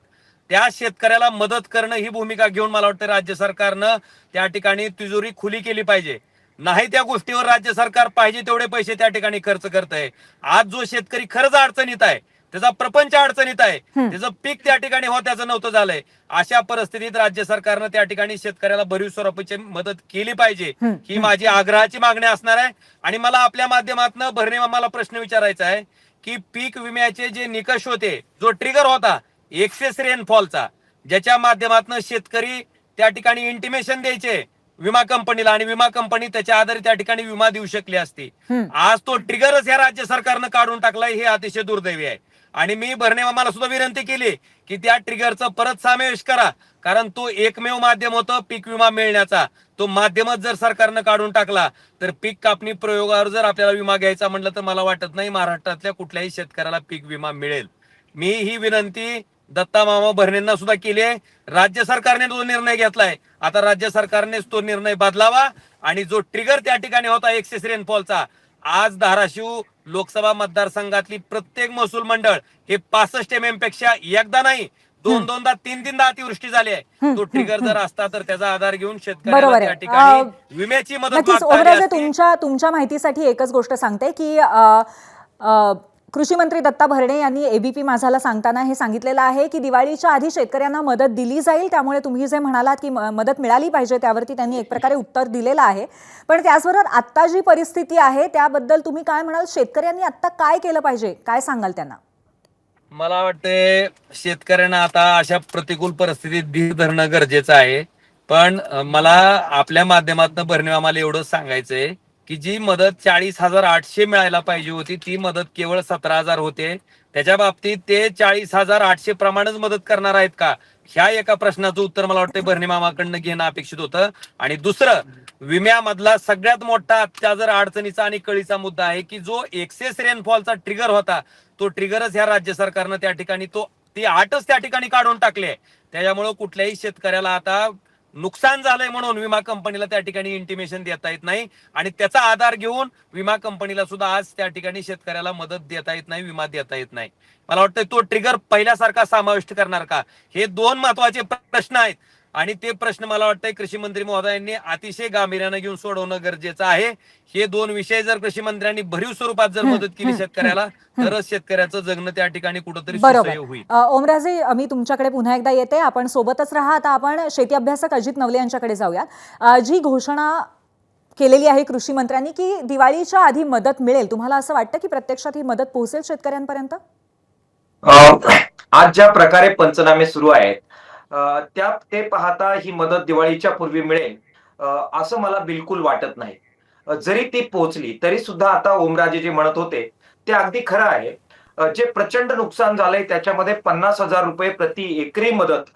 त्या शेतकऱ्याला मदत करणं ही भूमिका घेऊन मला वाटतं राज्य सरकारनं त्या ठिकाणी तिजोरी खुली केली पाहिजे. नाही त्या गोष्टीवर राज्य सरकार पाहिजे तेवढे पैसे त्या ठिकाणी खर्च करत आहे. आज जो शेतकरी खरंच अडचणीत आहे, त्याचा प्रपंच अडचणीत आहे, त्याचं पीक त्या ठिकाणी त्याचं नव्हतं झालंय, अशा परिस्थितीत राज्य सरकारनं त्या ठिकाणी शेतकऱ्याला भरीव स्वरूपाची मदत केली पाहिजे ही माझी आग्रहाची मागणी असणार आहे. आणि मला आपल्या माध्यमातून भरणे मामाला प्रश्न विचारायचा आहे की पीक विम्याचे जे निकष होते, जो ट्रिगर होता एक्सेस रेनफॉलचा, ज्याच्या माध्यमातून शेतकरी त्या ठिकाणी इंटिमेशन द्यायचे विमा कंपनीला आणि विमा कंपनी त्याच्या आधारे त्या ठिकाणी विमा देऊ शकली असती, आज तो ट्रिगरच या राज्य सरकारनं काढून टाकलाय, हे अतिशय दुर्दैवी आहे. आणि मी भरणे मामाला सुद्धा विनंती केली की त्या ट्रिगरचा परत समावेश करा, कारण तो एकमेव माध्यम होतं पीक विमा मिळण्याचा. तो माध्यमच जर सरकारनं काढून टाकला तर पीक कापणी प्रयोगावर जर आपल्याला विमा घ्यायचा म्हटलं तर मला वाटत नाही महाराष्ट्रातल्या कुठल्याही शेतकऱ्याला पीक विमा मिळेल. मी ही विनंती दत्ता मामा भरणेंना सुद्धा केली आहे. राज्य सरकारने जो निर्णय घेतलाय, आता राज्य सरकारनेच तो निर्णय बदलावा आणि जो ट्रिगर त्या ठिकाणी होता एक्सेस रेनफॉलचा, आज धाराशिव लोकसभा मतदारसंघातली प्रत्येक महसूल मंडळ हे 65 mm पेक्षा एकदा नाही, दोनदा तीनदा अतिवृष्टी झाली आहे. तो ट्रिगर जर असता तर त्याचा आधार घेऊन शेतकऱ्याला त्या ठिकाणी विम्याची मदत नक्कीच. मागता आली ओमराजे, असती. तुमच्या माहितीसाठी एकच गोष्ट सांगते की कृषी मंत्री दत्ता भरणे यांनी एबीपी माझाला सांगताना हे सांगितलेलं आहे की दिवाळीच्या आधी शेतकऱ्यांना मदत दिली जाईल, त्यामुळे तुम्ही जे म्हणालात की मदत मिळाली पाहिजे त्यावरती त्यांनी एक प्रकारे उत्तर दिलेलं आहे. पण त्याचबरोबर आत्ता जी परिस्थिती आहे त्याबद्दल तुम्ही काय म्हणाल? शेतकऱ्यांनी आत्ता काय केलं पाहिजे, काय सांगाल त्यांना? मला वाटते शेतकऱ्यांना आता अशा प्रतिकूल परिस्थितीत धीर धरणं गरजेचं आहे. पण मला आपल्या माध्यमातून भरणे आम्हाला एवढंच सांगायचंय की जी मदत 40,800 मिळायला पाहिजे होती ती मदत केवळ 17,000 होते. त्याच्या बाबतीत ते 40,800 प्रमाणेच मदत करणार आहेत का, ह्या एका प्रश्नाचं उत्तर मला वाटतं भरणे मामाकडनं घेणं अपेक्षित होतं. आणि दुसरं, विम्यामधला सगळ्यात मोठा अत्याचार अडचणीचा आणि कळीचा मुद्दा आहे की जो एक्सेस रेनफॉलचा ट्रिगर होता, तो ट्रिगरच ह्या राज्य सरकारनं त्या ठिकाणी ती आटच त्या ठिकाणी काढून टाकले. त्याच्यामुळे कुठल्याही शेतकऱ्याला आता नुकसान झालंय म्हणून विमा कंपनीला त्या ठिकाणी इंटिमेशन देता येत नाही आणि त्याचा आधार घेऊन विमा कंपनीला सुद्धा आज त्या ठिकाणी शेतकऱ्याला मदत देता येत नाही, विमा देता येत नाही. मला वाटतं तो ट्रिगर पहिल्यासारखा समाविष्ट करणार का, हे दोन महत्वाचे प्रश्न आहेत. आणि ते प्रश्न मला वाटतंय कृषी मंत्री महोदयांनी अतिशय गांभीर्याने घेऊन सोडवणं गरजेचं आहे. हे दोन विषय जर कृषी मंत्र्यांनी भरीव स्वरूपात जर मदत केली शेतकऱ्याला, तरच शेतकऱ्याचं जगणं त्या ठिकाणी कुठंतरी सुसह्य होईल. ओमराजे, मी तुमच्याकडे पुन्हा एकदा येते, आपण सोबतच राहा. आता आपण शेती अभ्यासक अजित नवले यांच्याकडे जाऊयात. जी घोषणा केलेली आहे कृषी मंत्र्यांनी की दिवाळीच्या आधी मदत मिळेल, तुम्हाला असं वाटतं की प्रत्यक्षात ही मदत पोहोचेल शेतकऱ्यांपर्यंत? आज ज्या प्रकारे पंचनामे सुरू आहेत ते पाहता ही मदत दिवाळीच्या पूर्वी मिळेल असं मला बिलकुल वाटत नाही. जरी ती पोहोचली तरी सुद्धा आता ओमराजे जे म्हणत होते ते अगदी खरं आहे. जे प्रचंड नुकसान झालंय त्याच्यामध्ये 50,000 रुपये प्रति एकरी मदत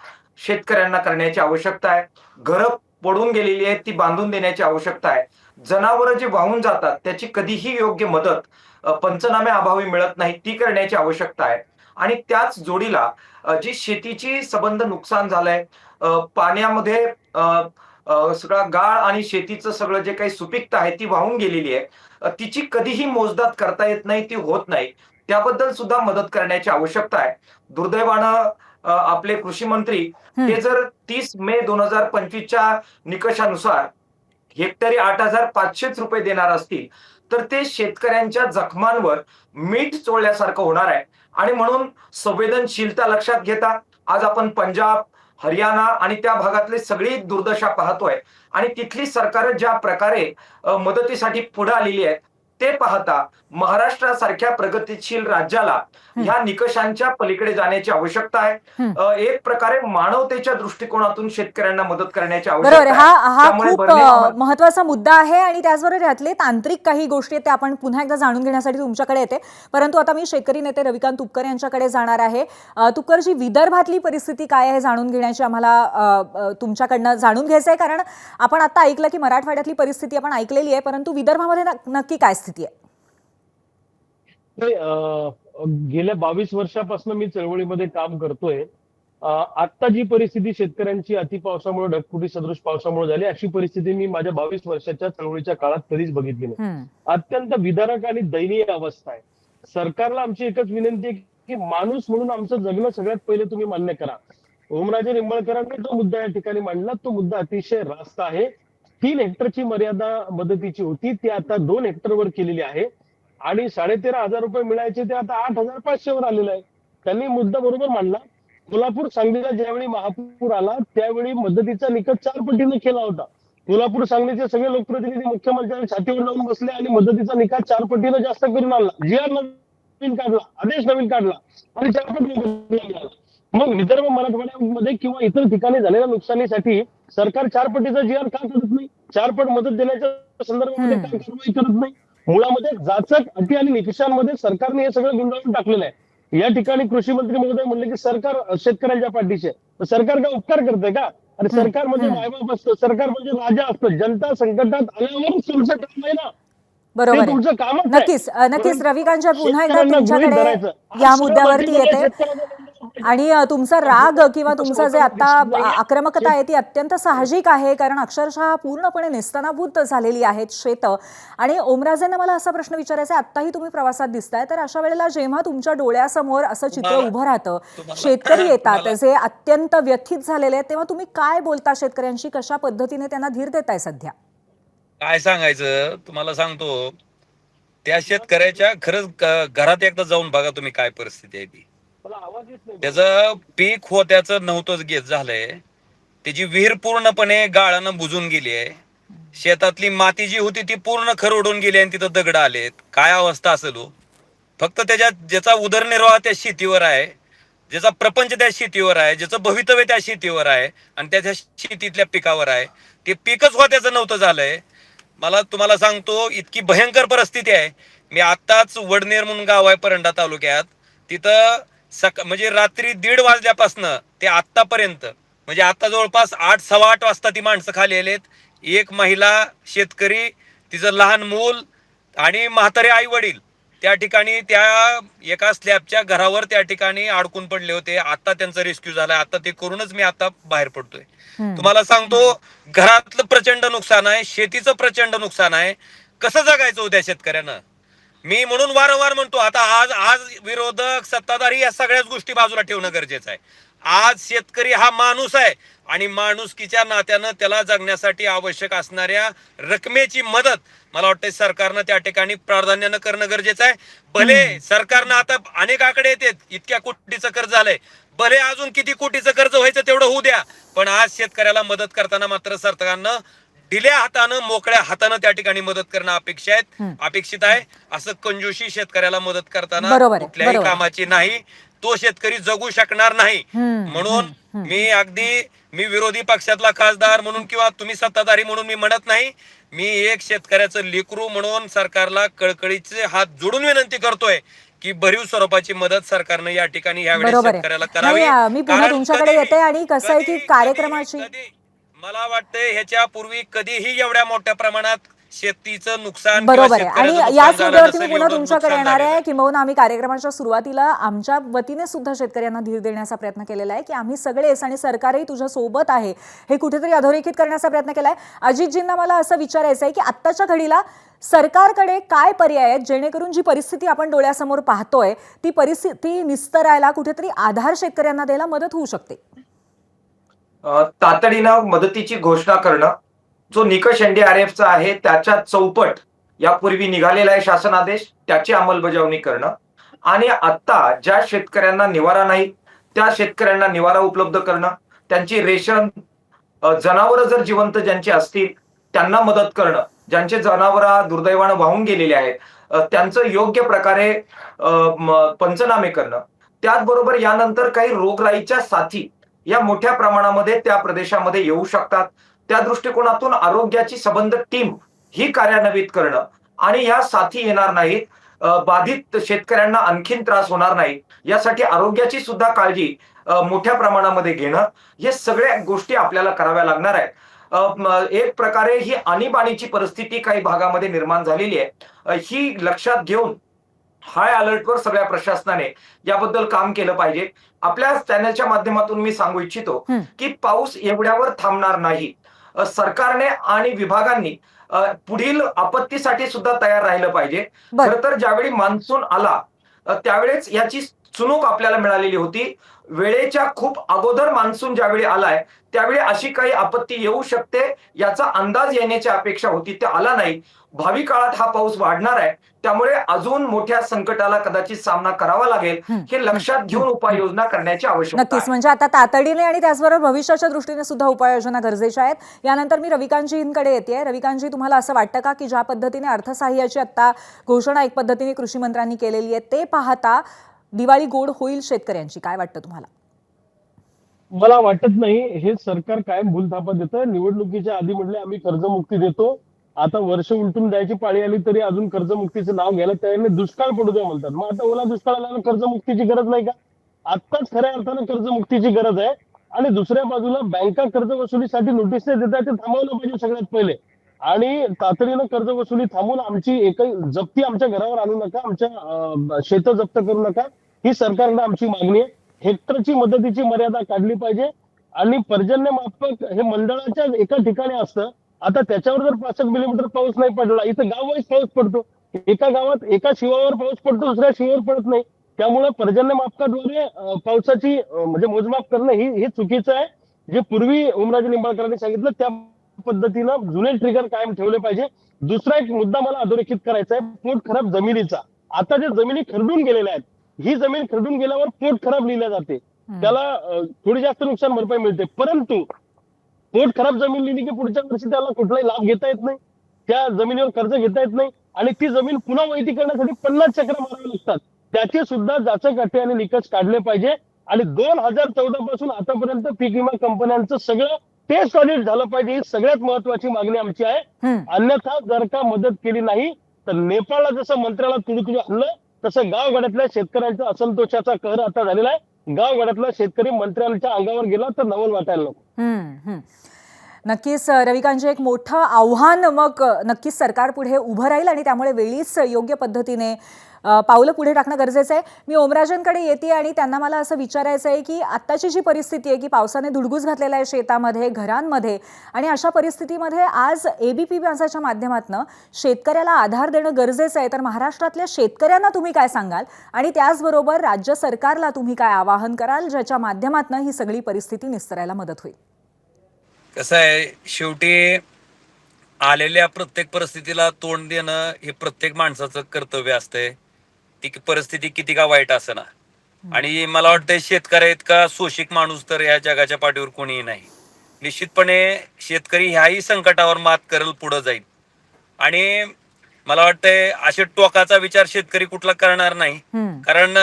शेतकऱ्यांना करण्याची आवश्यकता आहे. घरं पडून गेलेली आहेत ती बांधून देण्याची आवश्यकता आहे. जनावरं जे वाहून जातात त्याची कधीही योग्य मदत पंचनामे अभावी मिळत नाही, ती करण्याची आवश्यकता आहे. आणि त्याच जोडीला जी शेतीची संबंध नुकसान झालंय, पाण्यामध्ये सगळा गाळ आणि शेतीचं सगळं जे काही सुपीकता आहे ती वाहून गेलेली आहे, तिची कधीही मोजदाद करता येत नाही, ती होत नाही, त्याबद्दल सुद्धा मदत करण्याची आवश्यकता आहे. दुर्दैवानं आपले कृषी मंत्री हे जर 30 मे 2025च्या निकषानुसार हेक्टरी 8,500 रुपये देणार असतील तर ते शेतकऱ्यांच्या जखमांवर मीठ चोळल्यासारखं होणार आहे. आणि म्हणून संवेदनशीलता लक्षात घेता आज आपण पंजाब, हरियाणा आणि त्या भागातली सगळी दुर्दशा पाहतोय आणि तिथली सरकार ज्या प्रकारे मदतीसाठी पुढे आलेली आहेत ते पाहता महाराष्ट्रासारख्या प्रगतीशील राज्याला ह्या निकषांच्या पलीकडे जाण्याची आवश्यकता आहे. एक प्रकारे मानवतेच्या दृष्टिकोनातून शेतकऱ्यांना मदत करण्याची बरोबर आवश्यकता आहे. आहे. हा त्यामुळे खूप महत्वाचा मुद्दा आहे आणि त्याचबरोबर यातले तांत्रिक काही गोष्टी आहेत त्या आपण पुन्हा एकदा जाणून घेण्यासाठी तुमच्याकडे येते. परंतु आता मी शेतकरी नेते रविकांत तुपकर यांच्याकडे जाणार आहे. तुपकरजी, विदर्भातली परिस्थिती काय आहे जाणून घेण्याची आम्हाला तुमच्याकडनं जाणून घ्यायचं आहे, कारण आपण आता ऐकलं की मराठवाड्यातली परिस्थिती आपण ऐकलेली आहे, परंतु विदर्भामध्ये नक्की काय स्थिती आहे? गेल्या 22 वर्षापासून मी चळवळीमध्ये काम करतोय. आता जी परिस्थिती शेतकऱ्यांची अतिपावसामुळे, ढगफुटी सदृश पावसामुळे झाली, अशी परिस्थिती मी माझ्या 22 वर्षाच्या चळवळीच्या काळात कधीच बघितली नाही. अत्यंत विदारक आणि दयनीय अवस्था आहे. सरकारला आमची एकच विनंती आहे की माणूस म्हणून आमचं जगणं सगळ्यात पहिले तुम्ही मान्य करा. ओमराजे निंबाळकरांनी जो मुद्दा या ठिकाणी मांडला तो मुद्दा अतिशय रास्त आहे. 3 हेक्टरची मर्यादा मदतीची होती, ती आता 2 हेक्टरवर केलेली आहे आणि 13,500 रुपये मिळायचे ते आता 8,500 वर आलेलं आहे. त्यांनी मुद्दा बरोबर मांडला. कोल्हापूर सांगलीला ज्यावेळी महापूर आला त्यावेळी मदतीचा निकष 4 पटीने केला होता. कोल्हापूर सांगलीचे सगळे लोकप्रतिनिधी मुख्यमंत्र्यांनी छातीवर लावून बसले आणि मदतीचा निकाल 4 पटीने जास्त करून आणला. GR नवीन काढला, आदेश नवीन काढला आणि 4 पटीने. मग विदर्भ मराठवाड्यामध्ये किंवा इतर ठिकाणी झालेल्या नुकसानीसाठी सरकार 4 पटीचा GR का करत नाही? 4 पट मदत देण्याच्या संदर्भामध्ये का कारवाई करत नाही? मुळामध्ये जाचक अटी आणि निकषांमध्ये सरकारने हे सगळं गुंडाळून टाकलेलं आहे. या ठिकाणी कृषी मंत्री महोदय म्हणले की सरकार शेतकऱ्यांच्या पाठीशी आहे. तर सरकार का उपकार करते का? अरे सरकार म्हणजे मायबाप असतं, सरकार म्हणजे राजा असतं. जनता संकटात आल्यावरच तुमचं काम आहे ना. बरोबर आहे. तुमचं काम नक्कीच रविकांतच्या पुन्हा एकदा तुमच्याकडे या मुद्द्यावरती येते आणि तुमचा राग किंवा तुमचं जे आता आक्रमकता आहे ती अत्यंत साहजिक आहे, कारण अक्षरशः पूर्णपणे नेस्तनाभूत झालेली आहेत शेत. आणि ओमराजेंना मला असा प्रश्न विचारायचा आहे, आत्ताही तुम्ही प्रवासात दिसताय, तर अशा वेळेला जेव्हा तुमच्या डोळ्यासमोर असं चित्र उभं राहतं, शेतकरी येतात जे अत्यंत व्यथित झालेले आहेत, तेव्हा तुम्ही काय बोलता शेतकऱ्यांशी? कशा पद्धतीने त्यांना धीर देताय सध्या? काय सांगायचं तुम्हाला सांगतो, त्या शेतकऱ्याच्या खरंच घरात एकदा जाऊन बघा तुम्ही काय परिस्थिती आहे ती. त्याचं पीक होत्याचं नव्हतंच घेत झालंय. त्याची विहीर पूर्णपणे गाळानं बुजून गेली आहे. शेतातली माती जी होती ती पूर्ण खरवडून गेली आणि तिथं दगड आलेत. काय अवस्था असेल हो. फक्त ज्याचा उदरनिर्वाह त्या शेतीवर आहे, ज्याचा प्रपंच त्या शेतीवर आहे, ज्याचं भवितव्य त्या शेतीवर आहे आणि त्याच्या शेतीतल्या पिकावर आहे, ते पीकच होत्याचं नव्हतं झालंय. मला तुम्हाला सांगतो इतकी भयंकर परिस्थिती आहे. मी आत्ताच वडनेर म्हणून गाव आहे परंडा तालुक्यात, तिथं म्हणजे रात्री 1:30 वाजल्यापासून ते आतापर्यंत, म्हणजे आता जवळपास 8, 8:15 वाजता ती माणसं खाली आलेत. एक महिला शेतकरी, तिचं लहान मूल आणि म्हातारे आई वडील त्या ठिकाणी त्या एका स्लॅबच्या घरावर त्या ठिकाणी अडकून पडले होते. आता त्यांचा रेस्क्यू झालाय. आता ते करूनच मी आता बाहेर पडतोय. तुम्हाला सांगतो घरातलं प्रचंड नुकसान आहे, शेतीचं प्रचंड नुकसान आहे. कसं जगायचं होत्या शेतकऱ्यानं? मी म्हणून वारंवार म्हणतो, आता आज विरोधक सत्ताधारी या सगळ्याच गोष्टी बाजूला ठेवणं गरजेचं आहे. आज शेतकरी हा माणूस आहे आणि माणुसकीच्या नात्यानं त्याला जगण्यासाठी आवश्यक असणाऱ्या रकमेची मदत मला वाटतं सरकारनं त्या ठिकाणी प्राधान्यानं करणं गरजेचं आहे. भले सरकारनं आता अनेक आकडे येतात, इतक्या कोटीचं कर्ज झालंय, भले अजून किती कोटीचं कर्ज व्हायचं तेवढं होऊ द्या, पण आज शेतकऱ्याला मदत करताना मात्र सरकारनं ढिल्या हातानं मोकळ्या हातानं त्या ठिकाणी मदत करणं अपेक्षित आहे. असं कंजूशी शेतकऱ्याला मदत करताना कुठल्याही कामाची नाही. तो शेतकरी जगू शकणार नाही. म्हणून मी विरोधी पक्षातला खासदार म्हणून किंवा तुम्ही सत्ताधारी म्हणून मी म्हणत नाही. मी एक शेतकऱ्याचं लेकरू म्हणून सरकारला कळकळीचे हात जोडून विनंती करतोय की भरीव स्वरूपाची मदत सरकारनं या ठिकाणी यावेळी शेतकऱ्याला करावी. मी पुन्हा तुमच्याकडे येते आणि कसं आहे की कार्यक्रमाची मला वाटतंय ह्याच्या पूर्वी कधीही एवढ्या मोठ्या प्रमाणात शेतीचं नुकसान बरोबर आहे. आणि याच मुद्द्यावरती मी पुन्हा तुमच्याकडे येणार आहे. किंबहुना आम्ही कार्यक्रमाच्या सुरुवातीला आमच्या वतीने सुद्धा शेतकऱ्यांना धीर देण्याचा प्रयत्न केलेला आहे की आम्ही सगळेच आणि सरकारही तुझ्या सोबत आहे हे कुठेतरी अधोरेखित करण्याचा प्रयत्न केलाय. अजितजींना मला असं विचारायचं आहे की आत्ताच्या घडीला सरकारकडे काय पर्याय आहेत जेणेकरून जी परिस्थिती आपण डोळ्यासमोर पाहतोय ती परिस्थिती निस्तरायला कुठेतरी आधार शेतकऱ्यांना द्यायला मदत होऊ शकते? तातडीनं मदतीची घोषणा करणं, जो निकष NDRFचा आहे त्याच्या चौपट यापूर्वी निघालेला आहे शासन आदेश, त्याची अंमलबजावणी करणं आणि आता ज्या शेतकऱ्यांना निवारा नाही त्या शेतकऱ्यांना निवारा उपलब्ध करणं, त्यांची रेशन, जनावरं जर जिवंत ज्यांची असतील त्यांना मदत करणं, ज्यांचे जनावरं दुर्दैवानं वाहून गेलेले आहेत, त्यांचं योग्य प्रकारे पंचनामे करणं, त्याचबरोबर यानंतर काही रोगराईच्या साथी या मोठ्या प्रमाणामध्ये त्या प्रदेशामध्ये येऊ शकतात, त्या दृष्टिकोनातून आरोग्याची सबंध टीम ही कार्यान्वित करणं आणि ह्या साथी येणार नाहीत, बाधित शेतकऱ्यांना आणखीन त्रास होणार नाही यासाठी आरोग्याची सुद्धा काळजी मोठ्या प्रमाणामध्ये घेणं, हे सगळ्या गोष्टी आपल्याला कराव्या लागणार आहेत. एक प्रकारे ही आणीबाणीची परिस्थिती काही भागामध्ये निर्माण झालेली आहे, ही लक्षात घेऊन हाय अलर्टवर सगळ्या प्रशासनाने याबद्दल काम केलं पाहिजे. आपल्या चॅनलच्या माध्यमातून मी सांगू इच्छितो की पाऊस एवढ्यावर थांबणार नाही. सरकारने आणि विभागांनी पुढील आपत्तीसाठी सुद्धा तयार राहिलं पाहिजे. खरं तर ज्यावेळी मान्सून आला त्यावेळेस याची चुणूक आपल्याला मिळालेली होती. वेळेच्या खूप अगोदर मान्सून ज्यावेळी आलाय त्यावेळी अशी काही आपत्ती येऊ शकते याचा अंदाज येण्याची अपेक्षा होती, ते आला नाही. भावी काळात हा पाऊस वाढणार आहे, त्यामुळे अजून मोठ्या संकटाला कदाचित सामना करावा लागेल, हे लक्षात घेऊन उपाययोजना करण्याची आवश्यकता नक्कीच. आहे. म्हणजे आता तातडीने आणि त्याचबरोबर भविष्याच्या दृष्टीने सुद्धा उपाययोजना गरजेच्या आहेत. यानंतर मी रविकांतजींकडे येते. रविकांतजी, तुम्हाला असं वाटतं का की ज्या पद्धतीने अर्थसहाय्याची आता घोषणा एक पद्धतीने कृषी मंत्र्यांनी केलेली आहे, ते पाहता दिवाळी गोड होईल शेतकऱ्यांची? काय वाटतं तुम्हाला? मला वाटत नाही. हे सरकार कायम भूलथापा देतं. निवडणुकीच्या आधी म्हणले आम्ही कर्जमुक्ती देतो, आता वर्ष उलटून द्यायची पाळी आली तरी अजून कर्जमुक्तीचं नाव घ्यायला त्याने दुष्काळ पडू द्या म्हणतात. मग आता ओला दुष्काळ आल्यानं कर्जमुक्तीची गरज नाही का? आत्ताच खऱ्या अर्थानं कर्जमुक्तीची गरज आहे. आणि दुसऱ्या बाजूला बँका कर्ज वसुलीसाठी नोटीस देतात, ते थांबवलं पाहिजे सगळ्यात पहिले. आणि तातडीनं कर्ज वसुली थांबून आमची एकही जप्ती आमच्या घरावर आणू नका, आमच्या शेतं जप्त करू नका, ही सरकारनं आमची मागणी आहे. हेक्टरची मदतीची मर्यादा काढली पाहिजे आणि पर्जन्य मापक हे मंडळाच्या एका ठिकाणी असतं. आता त्याच्यावर जर 65 मिलीमीटर पाऊस नाही पडला, इथं गाववाईज पाऊस पडतो, एका गावात एका शिवावर पाऊस पडतो, दुसऱ्या शिवावर पडत नाही. त्यामुळे पर्जन्य मापकाद्वारे पावसाची म्हणजे मोजमाप करणं ही चुकीचं आहे. जे पूर्वी ओमराजे निंबाळकरांनी सांगितलं त्या पद्धतीनं जुने ट्रिगर कायम ठेवले पाहिजे. दुसरा एक मुद्दा मला अधोरेखित करायचा आहे, पोट खराब जमिनीचा. आता जे जमिनी खरडून गेलेल्या आहेत, ही जमीन खरडून गेल्यावर पोट खराब लिहिल्या जाते, त्याला थोडी जास्त नुकसान भरपाई मिळते. परंतु पोट खराब जमीन लिहिली की पुढच्या वर्षी त्याला कुठलाही लाभ घेता येत नाही, त्या जमिनीवर कर्ज घेता येत नाही आणि ती जमीन पुन्हा वैती करण्यासाठी 50 चक्र मारावे लागतात. त्याचे सुद्धा जाचक अटी आणि निकष काढले पाहिजे. आणि 2014 पासून आतापर्यंत पीक विमा कंपन्यांचं सगळं टेस्ट ऑडिट झालं पाहिजे, ही सगळ्यात महत्वाची मागणी आमची आहे. अन्यथा जर का मदत केली नाही तर नेपाळला जसं मंत्र्याला तुडुतुडू आणलं तसं गावगाड्यातल्या शेतकऱ्यांच्या असंतोषाचा कहर आता झालेला आहे. गावगाड्यातला शेतकरी मंत्र्यांच्या अंगावर गेला तर नवल वाटायला नको. नक्कीच रविकांतजी, एक मोठं आव्हान मग नक्कीच सरकार पुढे उभं राहील आणि त्यामुळे वेळीच योग्य पद्धतीने पावलं पुढे टाकणं गरजेचं आहे. मी ओमराजेंकडे येते आणि त्यांना मला असं विचारायचं आहे की आत्ताची जी परिस्थिती आहे की पावसाने धुडगूस घातलेला आहे शेतामध्ये, घरांमध्ये, आणि अशा परिस्थितीमध्ये आज ABP माझाच्या माध्यमातून शेतकऱ्याला आधार देणं गरजेचं आहे. तर महाराष्ट्रातल्या शेतकऱ्यांना तुम्ही काय सांगाल आणि त्याचबरोबर राज्य सरकारला तुम्ही काय आवाहन कराल ज्याच्या माध्यमातून ही सगळी परिस्थिती निस्तरायला मदत होईल? कसं आहे, शेवटी आलेल्या प्रत्येक परिस्थितीला तोंड देणं हे प्रत्येक माणसाचं कर्तव्य असतंय. ती परिस्थिती किती का वाईट असना. आणि मला वाटतं शेतकरी इतका शोषिक माणूस तर या जगाच्या पाठीवर कोणीही नाही. निश्चितपणे शेतकरी ह्याही संकटावर मात करेल, पुढे जाईल. आणि मला वाटतंय अशा टोकाचा विचार शेतकरी कुठला करणार नाही, कारण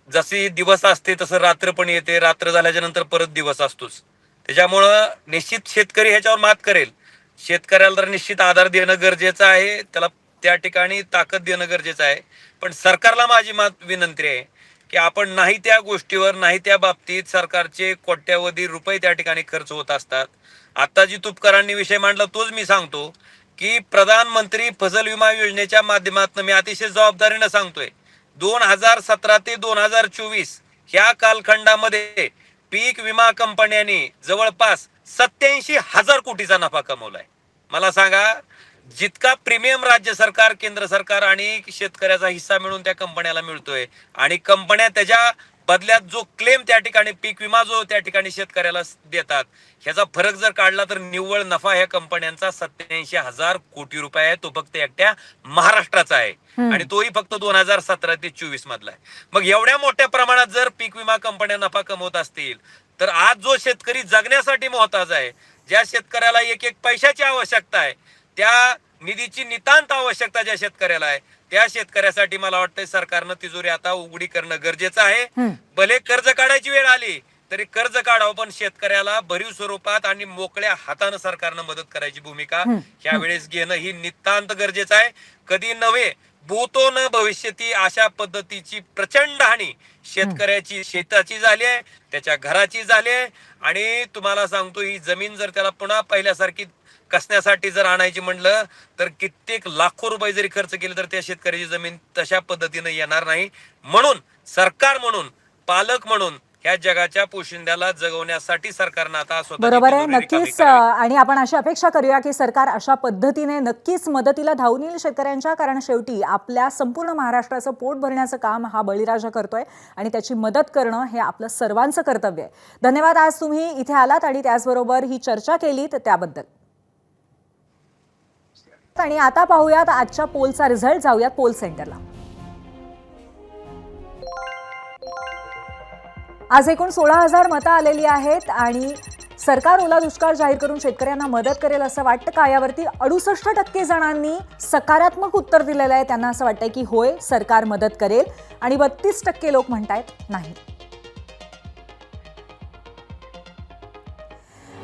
जशी दिवस असते तसं रात्र पण येते, रात्र झाल्याच्या नंतर परत दिवस असतोच. त्याच्यामुळं निश्चित शेतकरी ह्याच्यावर मात करेल. शेतकऱ्याला तर निश्चित आधार देणं गरजेचं आहे, त्याला त्या ठिकाणी ताकद देणं गरजेचं आहे. पण सरकारला माझी विनंती आहे की आपण नाही त्या गोष्टीवर, नाही त्या बाबतीत सरकारचे कोट्यावधी रुपये त्या ठिकाणी खर्च होत असतात. आता जी तुपकरांनी विषय मांडला तोच मी सांगतो की प्रधानमंत्री फसल विमा योजनेच्या माध्यमातून मी अतिशय जबाबदारीनं सांगतोय, 2017 ते 2024 ह्या कालखंडामध्ये पीक विमा कंपन्यांनी जवळपास 87,000 कोटीचा नफा कमवलाय. मला सांगा, जितका प्रीमियम राज्य सरकार, केंद्र सरकार आणि शेतकऱ्याचा हिस्सा मिळून त्या कंपन्याला मिळतोय आणि कंपन्या त्याच्या बदल्यात जो क्लेम त्या ठिकाणी पीक विमा जो त्या ठिकाणी शेतकऱ्याला देतात, ह्याचा फरक जर काढला तर निव्वळ नफा ह्या कंपन्यांचा 87,000 कोटी रुपये आहे. तो फक्त एकट्या महाराष्ट्राचा आहे आणि तोही फक्त 2017 ते 24 मधला आहे. मग एवढ्या मोठ्या प्रमाणात जर पीक विमा कंपन्या नफा कमवत असतील तर आज जो शेतकरी जगण्यासाठी मोहताज आहे, ज्या शेतकऱ्याला एक एक पैशाची आवश्यकता आहे, त्या निधीची नितांत आवश्यकता ज्या शेतकऱ्याला आहे त्या शेतकऱ्यासाठी मला वाटतं सरकारनं तिजोरी आता उघडी करणं गरजेचं आहे. भले कर्ज काढायची वेळ आली तरी कर्ज काढावं, पण शेतकऱ्याला भरीव स्वरूपात आणि मोकळ्या हातानं सरकारनं मदत करायची भूमिका ह्यावेळेस घेणं ही नितांत गरजेचं आहे. कधी नव्हे भूतो न भविष्यती अशा पद्धतीची प्रचंड हानी शेतकऱ्याची शेताची झाली आहे, त्याच्या घराची झाली आहे. आणि तुम्हाला सांगतो ही जमीन जर त्याला पुन्हा पहिल्यासारखी कसण्यासाठी जर आणायची म्हणलं तर कित्येक लाखो रुपये जरी खर्च केले तर त्या शेतकऱ्याची जमीन तशा पद्धतीनं येणार नाही. म्हणून सरकार म्हणून, पालक म्हणून ह्या जगाच्या पोशिंद्याला जगवण्यासाठी सरकारनं आता स्वतःची बरोबर आहे, तिजोरी रिकामी नक्कीच. करावी. आणि आपण अशी अपेक्षा करूया की सरकार अशा पद्धतीने नक्कीच मदतीला धावून येईल शेतकऱ्यांच्या, कारण शेवटी आपल्या संपूर्ण महाराष्ट्राचं पोट भरण्याचं काम हा बळीराजा करतोय आणि त्याची मदत करणं हे आपलं सर्वांचं कर्तव्य आहे. धन्यवाद, आज तुम्ही इथे आलात आणि त्याचबरोबर ही चर्चा केलीत त्याबद्दल. आणि आता पाहूयात आजच्या पोलचा रिझल्ट. जाऊयात पोल सेंटरला. आज एकूण 16,000 मतं आलेली आहेत आणि सरकार ओला दुष्काळ जाहीर करून शेतकऱ्यांना मदत करेल असं वाटतं का, यावरती 68% जणांनी सकारात्मक उत्तर दिलेलं आहे. त्यांना असं वाटतंय की होय, सरकार मदत करेल, आणि 32% लोक म्हणतायत नाही.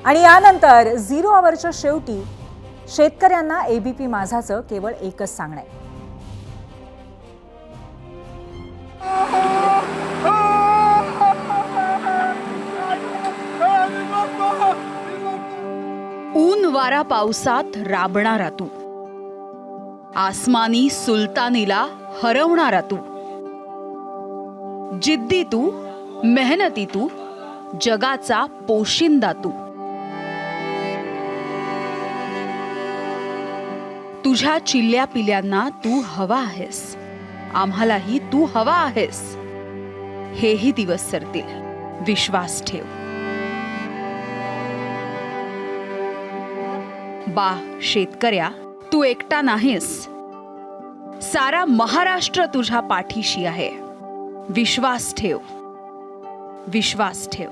आणि यानंतर 0 आवरच्या शेवटी शेतकऱ्यांना एबीपी माझाचं केवळ एकच सांगणं आहे. ऊन वारा पावसात राबणारा तू, आसमानी सुलतानीला हरवणारा तू, जिद्दी तू, मेहनती तू, जगाचा पोशिंदा तू. तुझ्या चिल्ल्या पिल्यांना तू हवा आहेस, आम्हालाही तू हवा आहेस. हेही दिवस सरतील, विश्वास ठेव. बा शेतकऱ्या, तू एकटा नाहीस, सारा महाराष्ट्र तुझ्या पाठीशी आहे. विश्वास ठेव, विश्वास ठेव.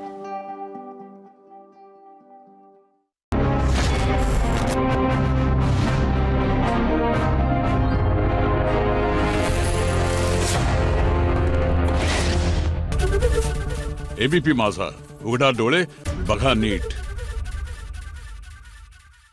एबीपी माझा, उघडा डोळे बघा नीट.